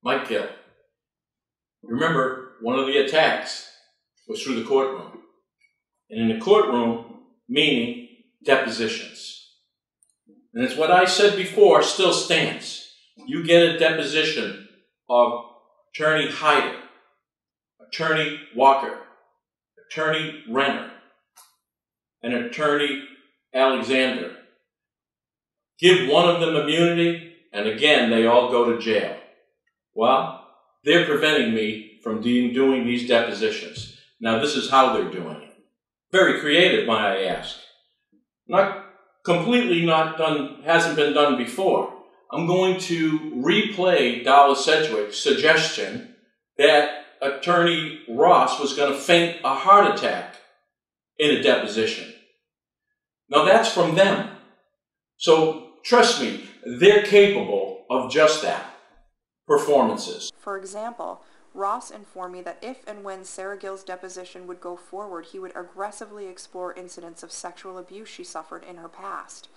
might kill. Remember, one of the attacks was through the courtroom. And in the courtroom, meaning depositions. And it's what I said before still stands. You get a deposition of Attorney Hyder, Attorney Walker, Attorney Renner, and Attorney Alexander. Give one of them immunity, and again, they all go to jail. Well, they're preventing me from doing these depositions. Now, this is how they're doing it. Very creative, might I ask. Not completely not done, hasn't been done before. I'm going to replay Dalla Sedgwick's suggestion that Attorney Ross was going to feign a heart attack in a deposition. Now, that's from them. So, trust me, they're capable of just that. Performances. For example, Ross informed me that if and when Sarah Gill's deposition would go forward, he would aggressively explore incidents of sexual abuse she suffered in her past.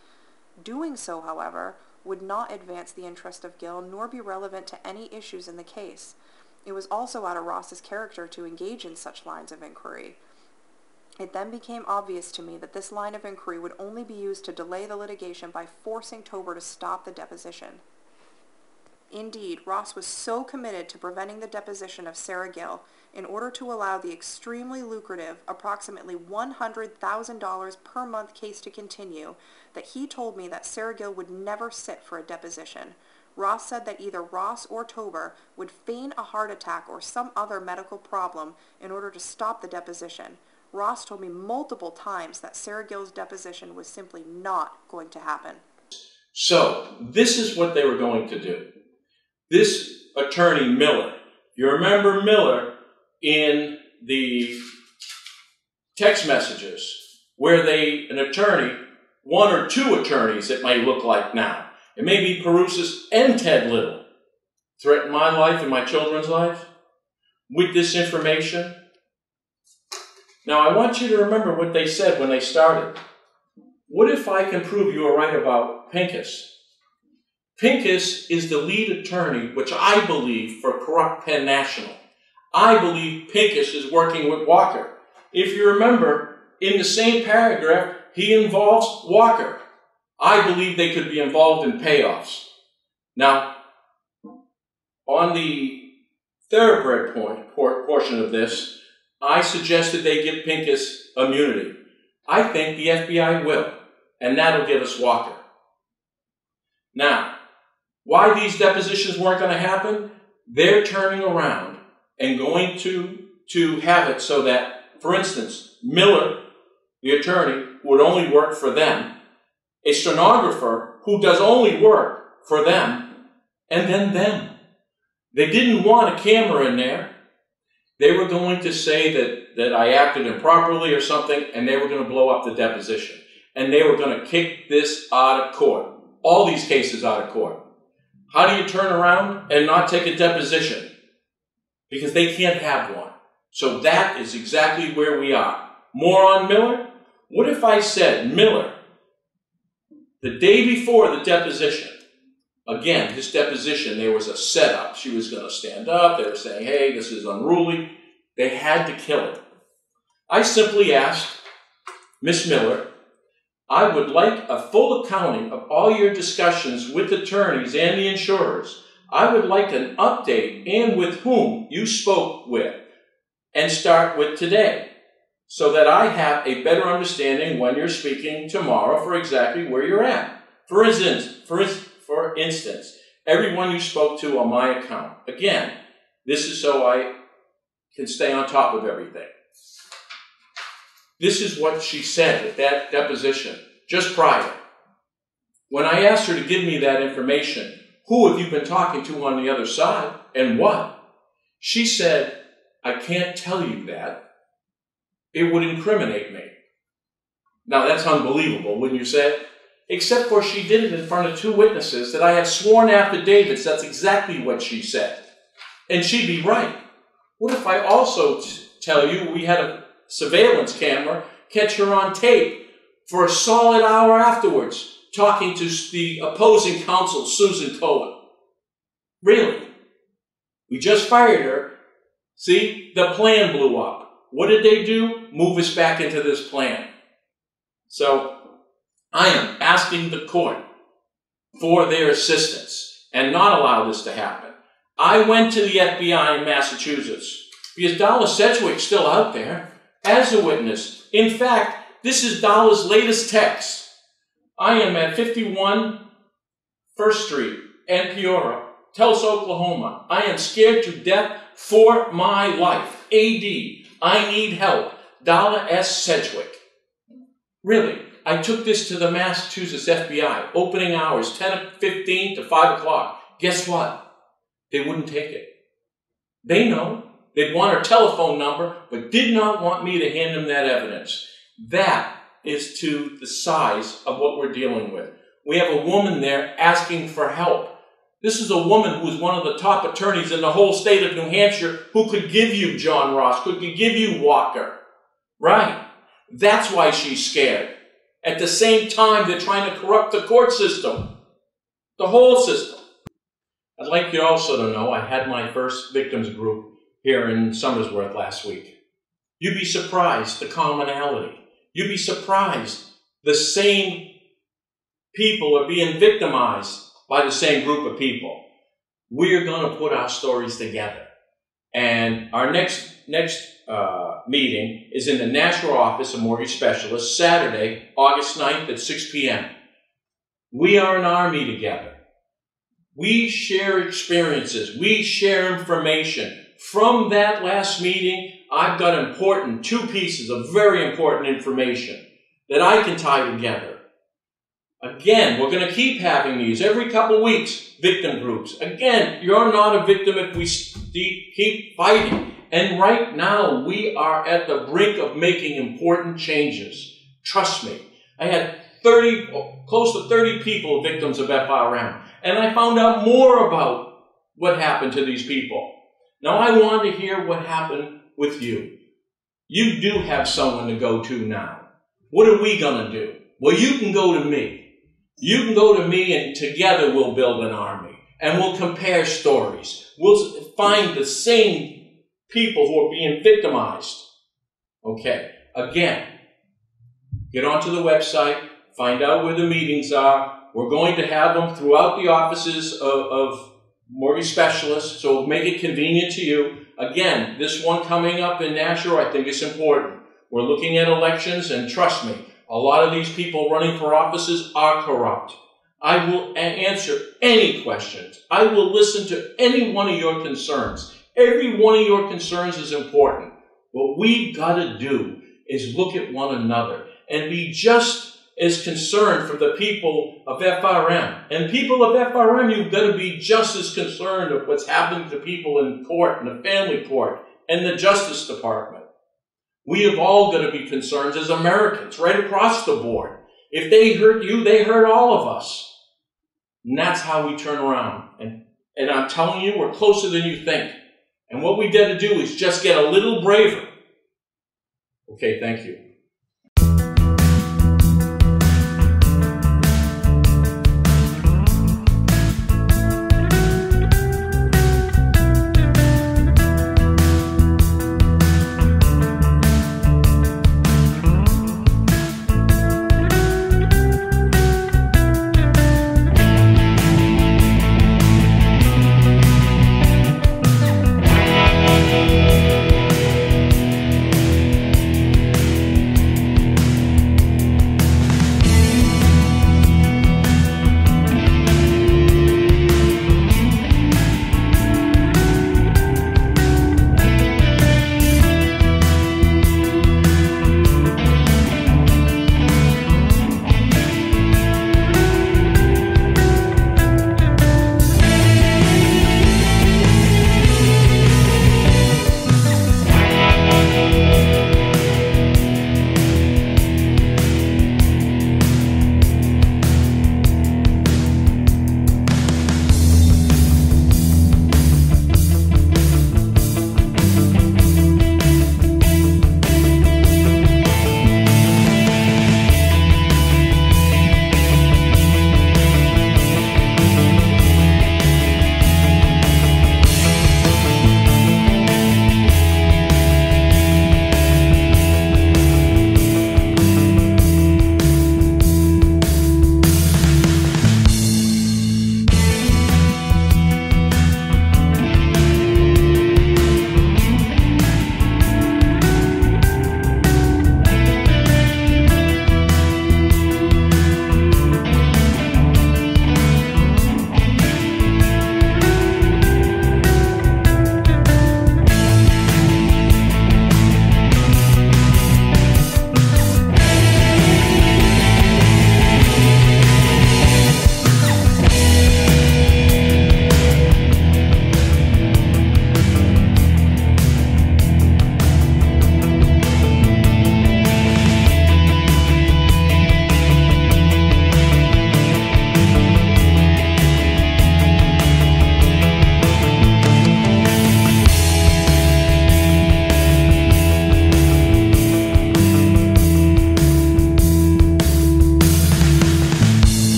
Doing so, however, would not advance the interest of Gill nor be relevant to any issues in the case. It was also out of Ross's character to engage in such lines of inquiry. It then became obvious to me that this line of inquiry would only be used to delay the litigation by forcing Tober to stop the deposition. Indeed, Ross was so committed to preventing the deposition of Sarah Gill in order to allow the extremely lucrative, approximately $100,000 per month case to continue, that he told me that Sarah Gill would never sit for a deposition. Ross said that either Ross or Tober would feign a heart attack or some other medical problem in order to stop the deposition. Ross told me multiple times that Sarah Gill's deposition was simply not going to happen. So, this is what they were going to do. This attorney, Miller, you remember Miller in the text messages where an attorney, one or two attorneys it may look like now, it may be Perusis and Ted Little, threaten my life and my children's life with this information. Now, I want you to remember what they said when they started. What if I can prove you were right about Pincus? Pincus is the lead attorney, which I believe, for Corrupt Penn National. I believe Pincus is working with Walker. If you remember, in the same paragraph, he involves Walker. I believe they could be involved in payoffs. Now, on the thoroughbred portion of this, I suggested they give Pincus immunity. I think the FBI will, and that'll give us Walker. Now, why these depositions weren't going to happen? They're turning around and going to have it so that, for instance, Miller, the attorney, would only work for them, a stenographer who does only work for them, and then them. They didn't want a camera in there. They were going to say that I acted improperly or something, and they were going to blow up the deposition. And they were going to kick this out of court. All these cases out of court. How do you turn around and not take a deposition? Because they can't have one. So that is exactly where we are. More on Miller? What if I said, Miller, the day before the deposition, again, this deposition, there was a setup. She was going to stand up. They were saying, hey, this is unruly. They had to kill it. I simply asked, Miss Miller, I would like a full accounting of all your discussions with attorneys and the insurers. I would like an update and with whom you spoke with, and start with today, so that I have a better understanding when you're speaking tomorrow for exactly where you're at. For instance, everyone you spoke to on my account. Again, this is so I can stay on top of everything. This is what she said at that deposition, just prior. When I asked her to give me that information, who have you been talking to on the other side, and what? She said, I can't tell you that. It would incriminate me. Now, that's unbelievable, wouldn't you say? Except for she did it in front of two witnesses that I have sworn affidavits that's exactly what she said. And she'd be right. What if I also tell you we had a surveillance camera catch her on tape for a solid hour afterwards talking to the opposing counsel, Susan Cohen? Really? We just fired her. See, the plan blew up. What did they do? Move us back into this plan. So I am asking the court for their assistance and not allow this to happen. I went to the FBI in Massachusetts because Darla Sedgwick's still out there as a witness. In fact, this is Darla's latest text. I am at 51 First Street in Peoria, Tulsa, Oklahoma. I am scared to death for my life. AD. I need help. Darla S. Sedgwick. Really, I took this to the Massachusetts FBI. Opening hours, 10:15 to 5 o'clock. Guess what? They wouldn't take it. They know. They'd want her telephone number, but did not want me to hand them that evidence. That is to the size of what we're dealing with. We have a woman there asking for help. This is a woman who is one of the top attorneys in the whole state of New Hampshire who could give you John Ross, could give you Walker. Right. That's why she's scared. At the same time, they're trying to corrupt the court system. The whole system. I'd like you also to know I had my first victims group here in Somersworth last week. You'd be surprised the commonality. You'd be surprised the same people are being victimized by the same group of people. We're going to put our stories together. And our next meeting is in the National Office of Mortgage Specialists, Saturday, August 9th at 6 p.m. We are an army together. We share experiences. We share information. From that last meeting, I've got two pieces of very important information that I can tie together. Again, we're going to keep having these every couple weeks, victim groups. Again, you're not a victim if we keep fighting. And right now, we are at the brink of making important changes. Trust me. I had close to 30 people victims of FRM. And I found out more about what happened to these people. Now, I want to hear what happened with you. You do have someone to go to now. What are we going to do? Well, you can go to me. You can go to me and together we'll build an army. And we'll compare stories. We'll find the same people who are being victimized. Okay. Again, get onto the website. Find out where the meetings are. We're going to have them throughout the offices of mortgage specialists, so make it convenient to you. Again, this one coming up in Nashua, I think is important. We're looking at elections, and trust me, a lot of these people running for offices are corrupt. I will answer any questions. I will listen to any one of your concerns. Every one of your concerns is important. What we've got to do is look at one another and be just as concerned for the people of FRM. And people of FRM, you've got to be just as concerned of what's happening to people in court, in the family court, and the Justice Department. We have all got to be concerned as Americans, right across the board. If they hurt you, they hurt all of us. And that's how we turn around. And I'm telling you, we're closer than you think. And what we got to do is just get a little braver. Okay, thank you.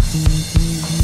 Thank you.